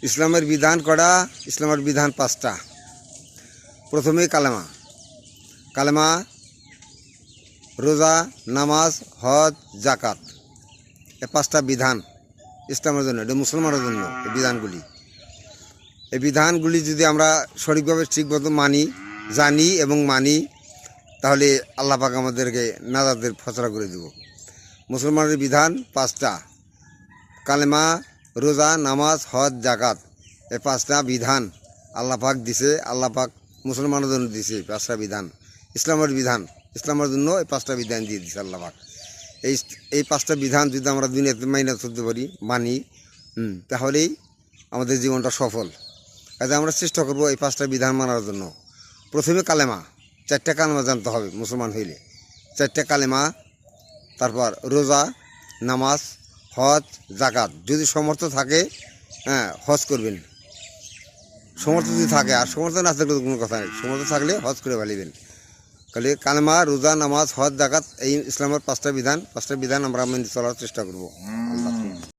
ইসলামের বিধান কটা? ইসলামের বিধান 5টা। প্রথমেই কালেমা। কালেমা, রোজা, নামাজ, হজ, জাকাত, এই 5টা বিধান ইসলামের জন্য, এটা মুসলমানের জন্য। এই বিধানগুলি যদি আমরা সঠিকভাবে ঠিকমতো মানি, জানি এবং মানি, তাহলে আল্লাহ পাক আমাদেরকে নাজাতের ফসলা করে দেব। মুসলমানের বিধান 5টা: কালেমা, রোজা, নামাজ, হজ, জাকাত। এই 5টা বিধান আল্লাহ পাক দিছে। আল্লাহ পাক মুসলমানের জন্য দিছে 5টা বিধান। ইসলামের জন্য এই 5টা বিধান দিয়ে দিছে আল্লাহ পাক। এই 5টা বিধান যদি আমরা দুনিয়াতে মাইনে চলতে পারি, মানি, তাহলেই আমাদের জীবনটা সফল। কাজে আমরা চেষ্টা করবো এই 5টা বিধান মানার জন্য। প্রথমে কালেমা, 4টা কালেমা জানতে হবে মুসলমান হইলে। 4টা কালেমা, তারপর রোজা, নামাজ, হজ, জাকাত। যদি সমর্থ থাকে, হজ করবেন। সমর্থ যদি থাকে, আর সমর্থ না থাকলে তো কোনো কথা নেই। সমর্থ থাকলে হজ করে ফেলিবেন। তাহলে কালেমা, রোজা, নামাজ, হজ, জাকাত, এই ইসলামের 5টা বিধান আমরা মেনে চলার চেষ্টা করব।